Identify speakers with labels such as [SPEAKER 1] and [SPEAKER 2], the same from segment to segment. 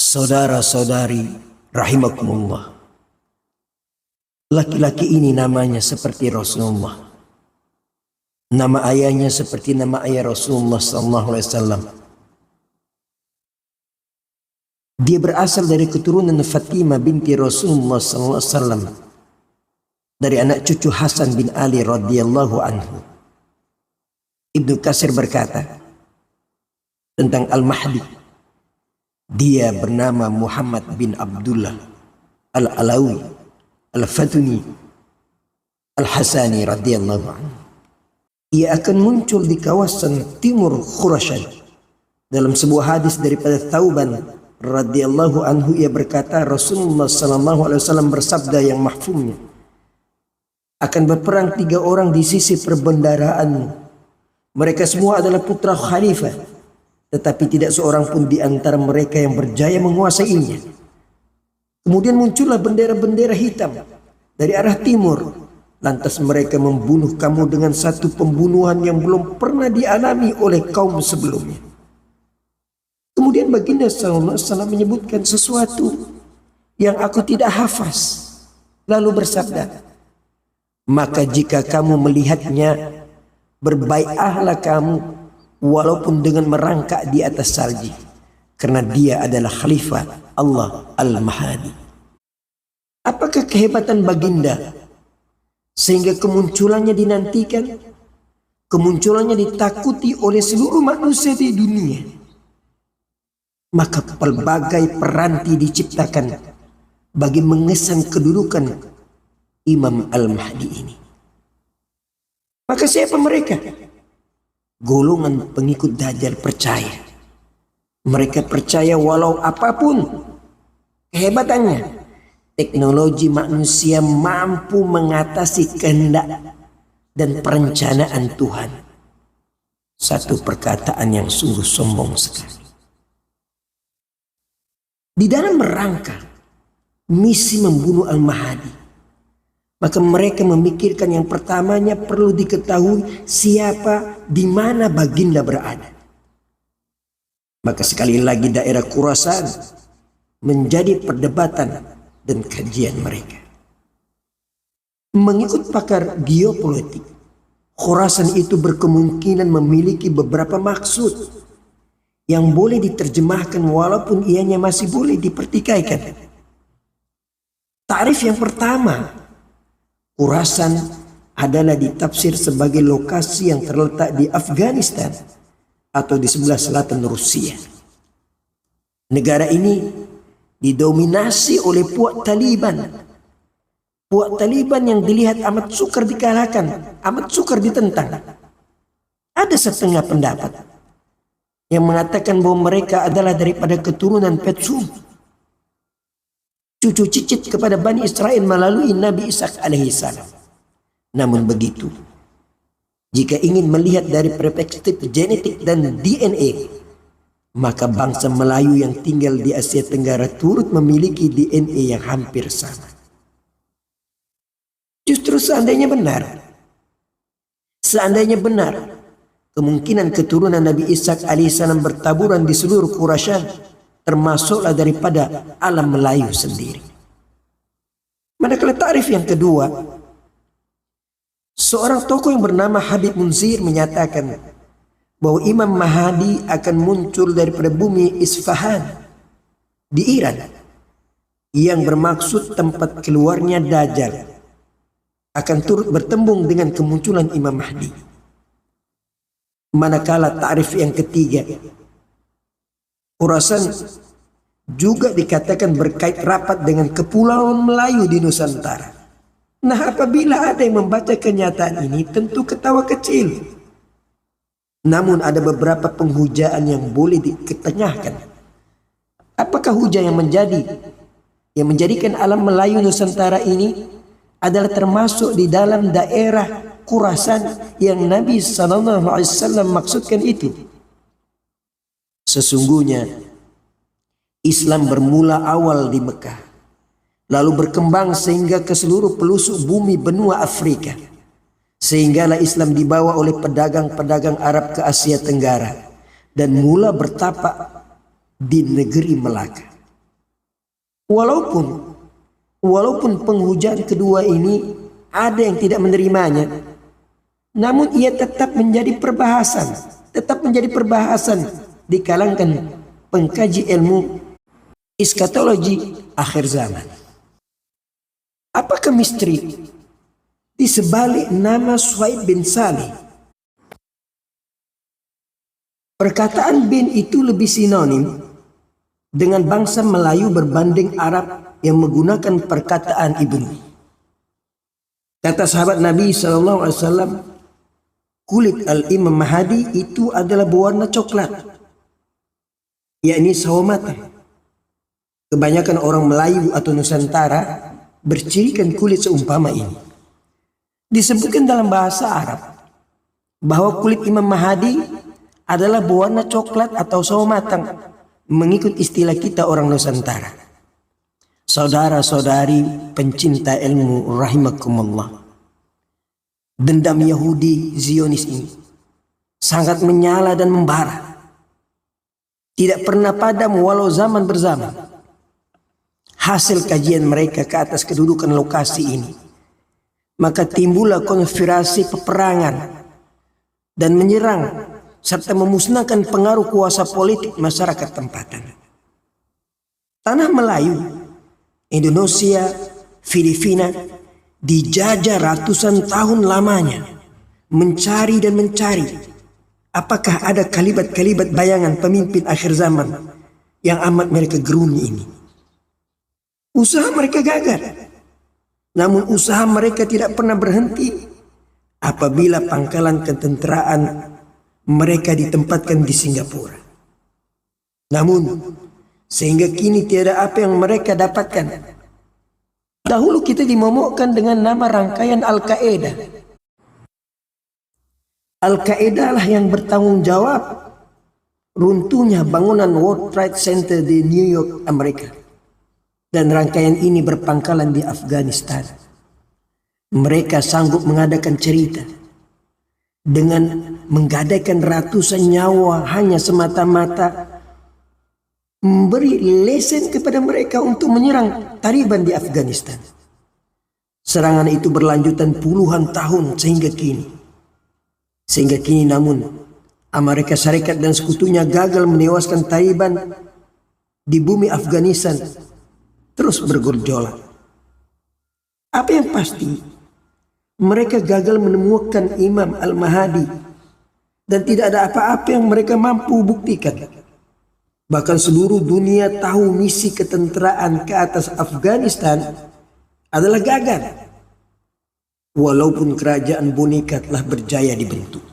[SPEAKER 1] Saudara-saudari rahimakumullah, laki-laki ini namanya seperti Rasulullah. Nama ayahnya seperti nama ayah Rasulullah SAW. Dia berasal dari keturunan Fatimah binti Rasulullah SAW, dari anak cucu Hasan bin Ali radhiyallahu anhu. Ibnu Katsir berkata tentang Al-Mahdi, dia bernama Muhammad bin Abdullah Al-Alawi Al-Fatuni Al-Hasani radhiyallahu anhu. Ia akan muncul di kawasan timur Khurasan. Dalam sebuah hadis daripada Thauban radhiyallahu anhu, ia berkata, Rasulullah sallallahu alaihi wasallam bersabda yang mahfumnya, akan berperang 3 orang di sisi perbendaharaanmu. Mereka semua adalah putra khalifah, tetapi tidak seorang pun di antara mereka yang berjaya menguasainya. Kemudian muncullah bendera-bendera hitam dari arah timur. Lantas mereka membunuh kamu dengan satu pembunuhan yang belum pernah dialami oleh kaum sebelumnya. Kemudian baginda sallallahu alaihi wasallam menyebutkan sesuatu yang aku tidak hafaz. Lalu bersabda, maka jika kamu melihatnya, berbaiatlah kamu walaupun dengan merangkak di atas salji, karena dia adalah khalifah Allah Al-Mahdi. Apakah kehebatan baginda sehingga kemunculannya dinantikan, kemunculannya ditakuti oleh seluruh manusia di dunia? Maka pelbagai peranti diciptakan bagi mengesan kedudukan Imam Al-Mahdi ini. Maka siapa mereka? Golongan pengikut Dajjal percaya. Mereka percaya walau apapun kehebatannya, teknologi manusia mampu mengatasi kehendak dan perencanaan Tuhan. Satu perkataan yang sungguh sombong sekali. Di dalam rangka misi membunuh Al-Mahdi, maka mereka memikirkan yang pertamanya perlu diketahui siapa, di mana baginda berada. Maka sekali lagi daerah Khurasan menjadi perdebatan dan kajian mereka. Mengikut pakar geopolitik, Khurasan itu berkemungkinan memiliki beberapa maksud yang boleh diterjemahkan walaupun ianya masih boleh dipertikaikan. Ta'rif yang pertama, Khurasan adalah ditafsir sebagai lokasi yang terletak di Afghanistan atau di sebelah selatan Rusia. Negara ini didominasi oleh puak Taliban. Puak Taliban yang dilihat amat sukar dikalahkan, amat sukar ditentang. Ada setengah pendapat yang mengatakan bahwa mereka adalah daripada keturunan Petsum, cucu cicit kepada Bani Israel melalui Nabi Ishak alaihissalam. Namun begitu, jika ingin melihat dari perspektif genetik dan DNA, maka bangsa Melayu yang tinggal di Asia Tenggara turut memiliki DNA yang hampir sama. Justru seandainya benar, kemungkinan keturunan Nabi Ishak alaihissalam bertaburan di seluruh Khurasan, termasuklah daripada alam Melayu sendiri. Manakala ta'rif yang kedua, seorang tokoh yang bernama Habib Munzir menyatakan bahwa Imam Mahdi akan muncul daripada bumi Isfahan di Iran, yang bermaksud tempat keluarnya Dajjal akan turut bertembung dengan kemunculan Imam Mahdi. Manakala ta'rif yang ketiga, Khurasan juga dikatakan berkait rapat dengan kepulauan Melayu di Nusantara. Nah, apabila ada yang membaca kenyataan ini, tentu ketawa kecil. Namun ada beberapa penghujaan yang boleh diketengahkan. Apakah hujah yang menjadikan alam Melayu Nusantara ini adalah termasuk di dalam daerah Khurasan yang Nabi SAW maksudkan itu? Sesungguhnya Islam bermula awal di Mekah, lalu berkembang sehingga ke seluruh pelosok bumi benua Afrika. Sehinggalah Islam dibawa oleh pedagang-pedagang Arab ke Asia Tenggara dan mula bertapak di negeri Melaka. Walaupun penghujaan kedua ini ada yang tidak menerimanya, namun ia tetap menjadi perbahasan di kalangan pengkaji ilmu eskatologi akhir zaman. Apakah misteri di sebalik nama Suhaib bin Salih? Perkataan bin itu lebih sinonim dengan bangsa Melayu berbanding Arab yang menggunakan perkataan ibnu. Kata sahabat Nabi SAW, kulit al-Imam Mahdi itu adalah berwarna coklat, yakni sawo matang. Kebanyakan orang Melayu atau Nusantara bercirikan kulit seumpama ini. Disebutkan dalam bahasa Arab bahwa kulit Imam Mahdi adalah berwarna coklat atau sawo matang, mengikut istilah kita orang Nusantara. Saudara-saudari pencinta ilmu rahimakumullah, dendam Yahudi Zionis ini sangat menyala dan membara, tidak pernah padam walau zaman berzaman. Hasil kajian mereka ke atas kedudukan lokasi ini, maka timbullah konspirasi peperangan dan menyerang serta memusnahkan pengaruh kuasa politik masyarakat tempatan. Tanah Melayu, Indonesia, Filipina dijajah ratusan tahun lamanya, mencari apakah ada kalibat-kalibat bayangan pemimpin akhir zaman yang amat mereka geruni ini. Usaha mereka gagal, namun usaha mereka tidak pernah berhenti apabila pangkalan ketenteraan mereka ditempatkan di Singapura. Namun sehingga kini tiada apa yang mereka dapatkan. Dahulu kita dimomokkan dengan nama rangkaian Al-Qaeda. Al-Qaeda lah yang bertanggung jawab runtuhnya bangunan World Trade Center di New York, Amerika. Dan rangkaian ini berpangkalan di Afghanistan. Mereka sanggup mengadakan cerita dengan menggadaikan ratusan nyawa hanya semata-mata memberi lesen kepada mereka untuk menyerang Taliban di Afghanistan. Serangan itu berlanjutan puluhan tahun sehingga kini namun Amerika Serikat dan sekutunya gagal menewaskan Taliban di bumi Afghanistan terus bergejolak. Apa yang pasti, mereka gagal menemukan Imam Al-Mahdi dan tidak ada apa-apa yang mereka mampu buktikan. Bahkan seluruh dunia tahu misi ketenteraan ke atas Afghanistan adalah gagal, walaupun kerajaan boneka telah berjaya dibentuk.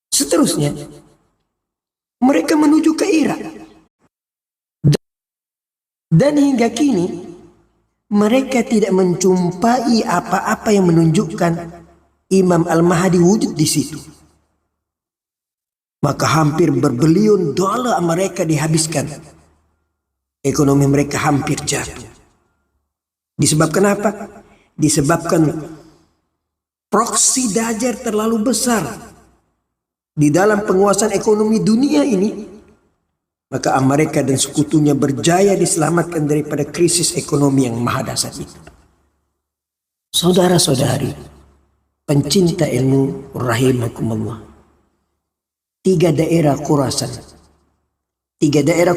[SPEAKER 1] Seterusnya, mereka menuju ke Irak. Dan hingga kini mereka tidak menjumpai apa-apa yang menunjukkan Imam Al-Mahdi wujud di situ. Maka hampir berbilion dolar mereka dihabiskan. Ekonomi mereka hampir jatuh. Disebabkan apa? Disebabkan proksi Dajjal terlalu besar di dalam penguasaan ekonomi dunia ini. Maka Amerika dan sekutunya berjaya diselamatkan daripada krisis ekonomi yang maha dahsyat itu. Saudara-saudari pencinta ilmu rahimakumullah, tiga daerah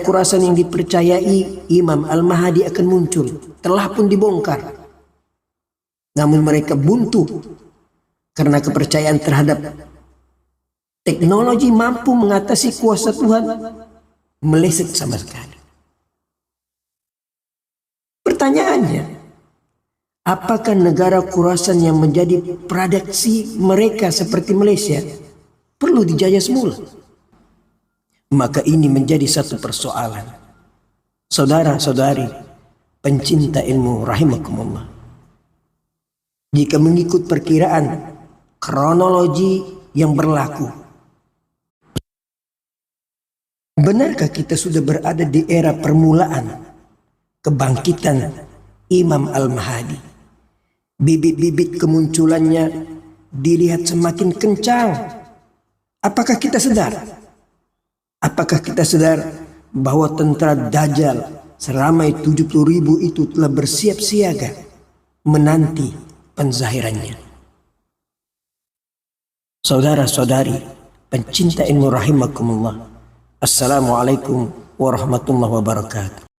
[SPEAKER 1] Khurasan yang dipercayai Imam Al-Mahdi akan muncul telah pun dibongkar. Namun mereka buntu karena kepercayaan terhadap teknologi mampu mengatasi kuasa Tuhan meleset sama sekali. Pertanyaannya, apakah negara Khurasan yang menjadi pradeksi mereka seperti Malaysia perlu dijajah semula? Maka ini menjadi satu persoalan. Saudara-saudari pencinta ilmu rahimakumullah, jika mengikut perkiraan kronologi yang berlaku, benarkah kita sudah berada di era permulaan kebangkitan Imam Al-Mahdi? Bibit-bibit kemunculannya dilihat semakin kencang. Apakah kita sadar? Apakah kita sadar bahwa tentara Dajjal seramai 70.000 itu telah bersiap siaga menanti penzahirannya. Saudara-saudari pencinta ilmu rahimakumullah, Assalamualaikum warahmatullahi wabarakatuh.